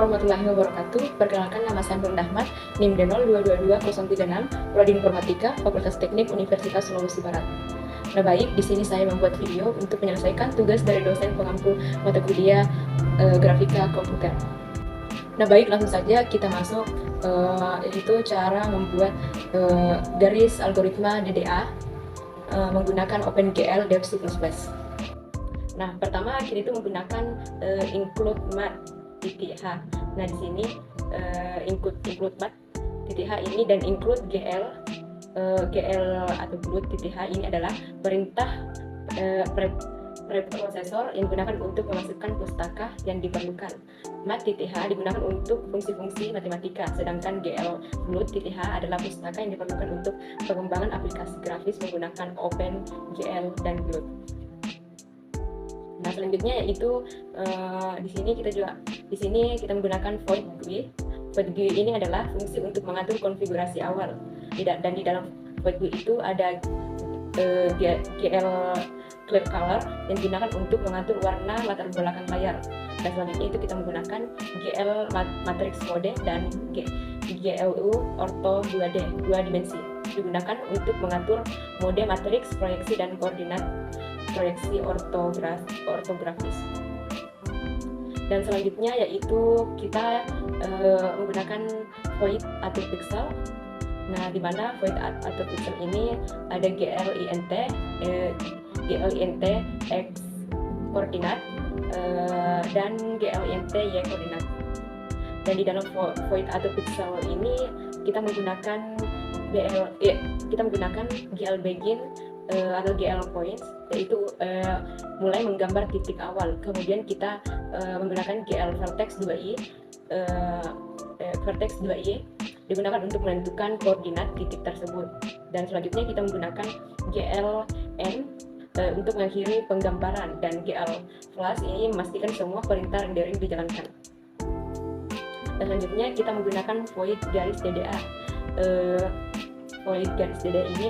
warahmatullahi wabarakatuh. Perkenalkan, nama saya Brenda Ahmad, NIM D0222-036, Prodi Informatika, Fakultas Teknik Universitas Sulawesi Barat. Nah baik, di sini saya membuat video untuk menyelesaikan tugas dari dosen pengampu mata kuliah grafika komputer. Nah baik, langsung saja kita masuk, yaitu cara membuat garis algoritma DDA menggunakan OpenGL Dev C++. Nah pertama kita itu menggunakan include math.h. Nah di sini include math.h ini dan include GL atau include.h ini adalah perintah preprosesor yang digunagan untuk memasukkan pustaka yang diperlukan. Math.h digunakan untuk fungsi-fungsi matematika, sedangkan GL.h adalah pustaka yang diperlukan untuk pengembangan aplikasi grafis menggunakan OpenGL dan Glut. Nah selanjutnya yaitu di sini kita menggunakan void GUI. Void GUI ini adalah fungsi untuk mengatur konfigurasi awal. Dan di dalam void GUI itu ada GL clear color yang digunakan untuk mengatur warna latar belakang layar. Dan selanjutnya itu kita menggunakan GL matrix mode dan GLU ortho 2D, 2 dimensi, digunakan untuk mengatur mode matriks, proyeksi dan koordinat proyeksi ortografis. Dan selanjutnya yaitu kita menggunakan void atau pixel. Nah, di mana void atau pixel ini ada glint x koordinat dan glint y koordinat. Dan di dalam void atau pixel ini kita menggunakan GL begin atau GL points, yaitu mulai menggambar titik awal. Kemudian kita menggunakan GL vertex 2i digunakan untuk menentukan koordinat titik tersebut. Dan selanjutnya kita menggunakan GLN untuk mengakhiri penggambaran, dan GL flash ini memastikan semua perintah rendering dijalankan. Dan selanjutnya kita menggunakan void garis DDA. Void garis DDA ini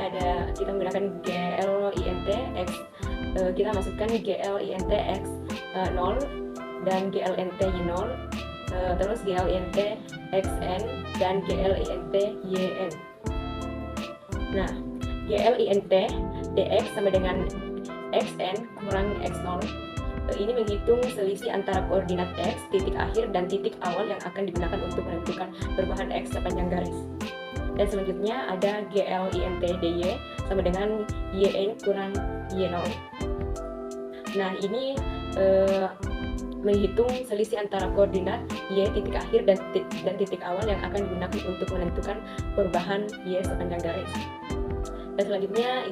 kita menggunakan glint x, kita masukkan glint x 0 dan glint y 0, terus glint xn dan glint yn. Nah, glint dx sama dengan xn kurang x0 ini menghitung selisih antara koordinat x, titik akhir, dan titik awal yang akan digunakan untuk menentukan perubahan x sepanjang garis. Dan selanjutnya ada glint dy sama dengan yn kurang y0. Nah ini menghitung selisih antara koordinat y titik akhir dan titik awal yang akan digunakan untuk menentukan perubahan y sepanjang garis. Dan selanjutnya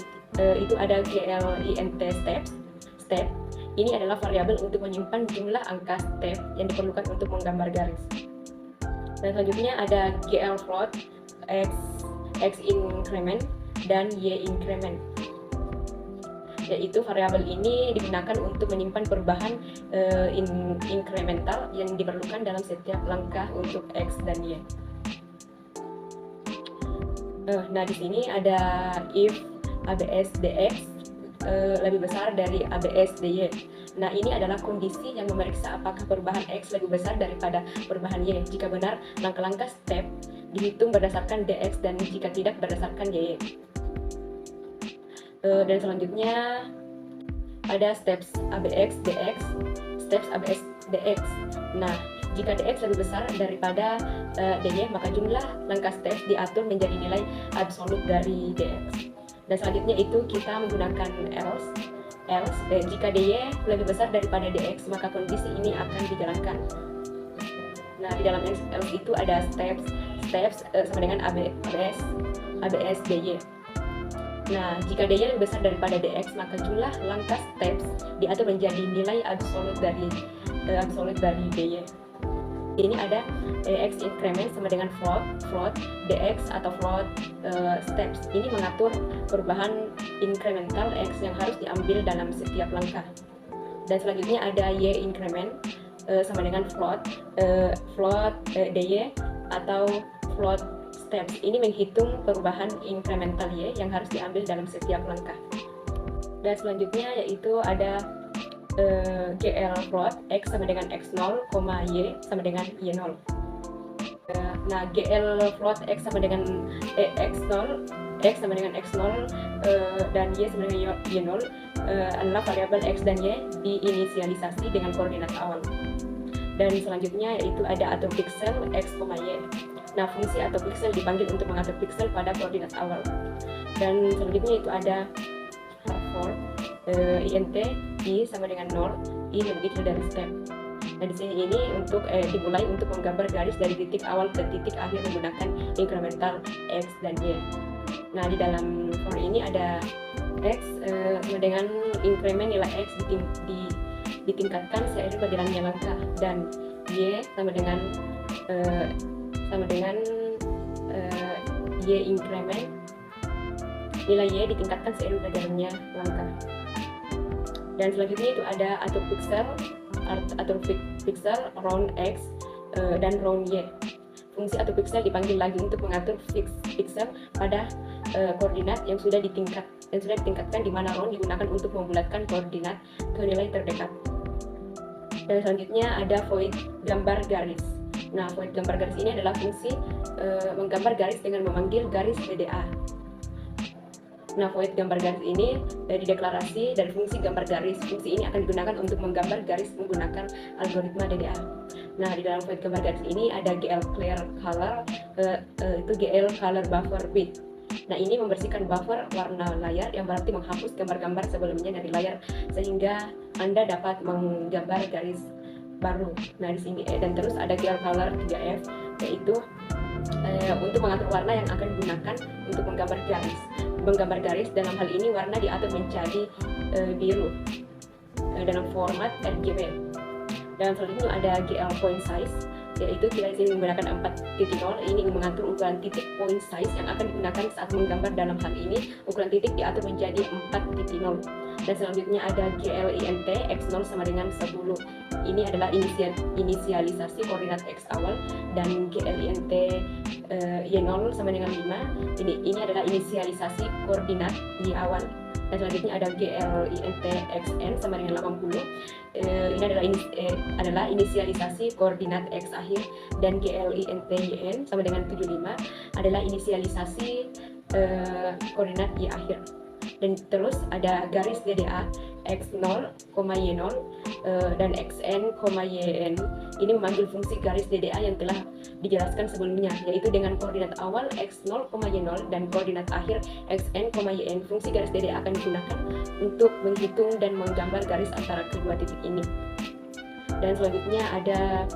itu ada glint step. Ini adalah variabel untuk menyimpan jumlah angka step yang diperlukan untuk menggambar garis. Dan selanjutnya ada gl float x increment dan y increment, yaitu variabel ini digunakan untuk menyimpan perubahan incremental yang diperlukan dalam setiap langkah untuk x dan y. Nah di sini ada if abs dx lebih besar dari abs dy. Nah ini adalah kondisi yang memeriksa apakah perubahan x lebih besar daripada perubahan y. Jika benar, langkah-langkah step dihitung berdasarkan dx, dan jika tidak berdasarkan dy. Dan selanjutnya ada steps abx dx, steps abs dx. Nah jika dx lebih besar daripada dy, maka jumlah langkah steps diatur menjadi nilai absolut dari dx. Dan selanjutnya itu kita menggunakan else jika dy lebih besar daripada dx, maka kondisi ini akan dijalankan. Nah di dalam else itu ada steps sama dengan abs dy. Nah jika dy lebih besar daripada dx, maka jumlah langkah steps diatur menjadi nilai absolut dari dy. Ini ada x increment sama dengan float dx atau float steps. Ini mengatur perubahan incremental x yang harus diambil dalam setiap langkah. Dan selanjutnya ada y increment sama dengan float dy atau float steps. Ini menghitung perubahan incremental y yang harus diambil dalam setiap langkah. Dan selanjutnya yaitu ada GL float X sama dengan X0, Y sama dengan Y0. Nah, GL float X sama dengan X0, X sama dengan X0 dan Y sama dengan Y0 adalah variabel X dan Y diinisialisasi dengan koordinat awal. Dan selanjutnya yaitu ada atur pixel X, Y. Nah, fungsi atau pixel dipanggil untuk mengatur pixel pada koordinat awal. Dan selanjutnya itu ada for int I sama dengan 0, I lebih kecil dari step. Nah, di sini ini untuk dimulai untuk menggambar garis dari titik awal ke titik akhir menggunakan incremental X dan Y. Nah, di dalam for ini ada X sama dengan increment nilai X ditingkatkan seiring berjalannya langkah, dan Y sama dengan Y increment nilai Y ditingkatkan seiring berjalannya langkah. Dan selanjutnya itu ada atur pixel round X dan round Y. Fungsi atur pixel dipanggil lagi untuk mengatur pixel pada koordinat yang sudah ditingkatkan, di mana round digunakan untuk membulatkan koordinat ke nilai terdekat. Dan selanjutnya ada void gambar garis. Nah, void gambar garis ini adalah fungsi menggambar garis dengan memanggil garis DDA. Nah, void gambar garis ini dideklarasi dari fungsi gambar garis. Fungsi ini akan digunakan untuk menggambar garis menggunakan algoritma DDA. Nah, di dalam void gambar garis ini ada GL clear color, itu GL color buffer bit. Nah, ini membersihkan buffer warna layar, yang berarti menghapus gambar-gambar sebelumnya dari layar sehingga Anda dapat menggambar garis baru. Nah, di sini dan terus ada GL color 3F, yaitu untuk mengatur warna yang akan digunakan untuk menggambar garis. Dalam hal ini warna diatur menjadi biru dalam format RGB. Dan selanjutnya ada GL point size, yaitu kita disini menggunakan 4.0. Ini mengatur ukuran titik point size yang akan digunakan saat menggambar. Dalam hal ini ukuran titik diatur menjadi 4.0. Dan selanjutnya ada GLINT X0 sama dengan 10. Ini adalah inisialisasi koordinat X awal, dan GLINT Y0 sama dengan 5. Ini adalah inisialisasi koordinat Y awal. Dan selanjutnya ada GLINT XN sama dengan 80. Ini adalah inisialisasi koordinat X akhir, dan GLINT YN sama dengan 75 adalah inisialisasi koordinat Y akhir. Dan terus ada garis DDA X0, Y0 dan XN, YN. Ini memanggil fungsi garis DDA yang telah dijelaskan sebelumnya, yaitu dengan koordinat awal X0, Y0 dan koordinat akhir XN, YN. Fungsi garis DDA akan digunakan untuk menghitung dan menggambar garis antara kedua titik ini. Dan selanjutnya ada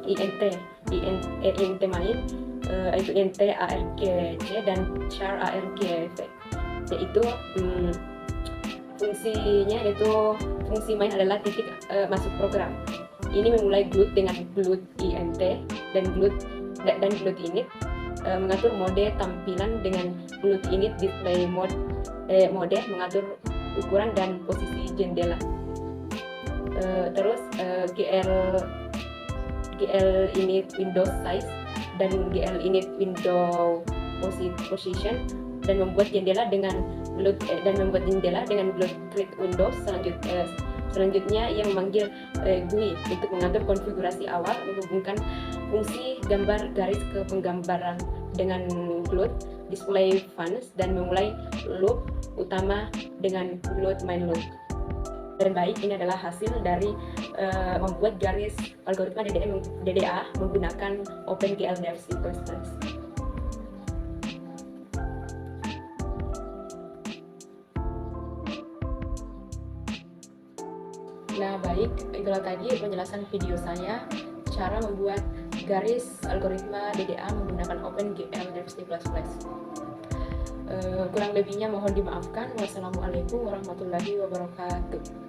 INT main, yaitu INT ARGC dan char ARGV, yaitu fungsinya yaitu fungsi main adalah titik masuk program. Ini memulai GLUT dengan GLUT INT dan GLUT init, mengatur mode tampilan dengan GLUT init display mode mengatur ukuran dan posisi jendela. Terus GL init window size dan GL init window position, dan membuat jendela dengan GLUT create window. Selanjutnya yang memanggil GUI untuk mengatur konfigurasi awal, menghubungkan fungsi gambar garis ke penggambaran dengan GLUT display functions, dan memulai loop utama dengan GLUT main loop. Dan baik, ini adalah hasil dari membuat garis algoritma DDA menggunakan OpenGL Devs Instance. Nah, baik, itulah tadi penjelasan video saya cara membuat garis algoritma DDA menggunakan OpenGL Devs C++. Kurang lebihnya mohon dimaafkan. Wassalamualaikum warahmatullahi wabarakatuh.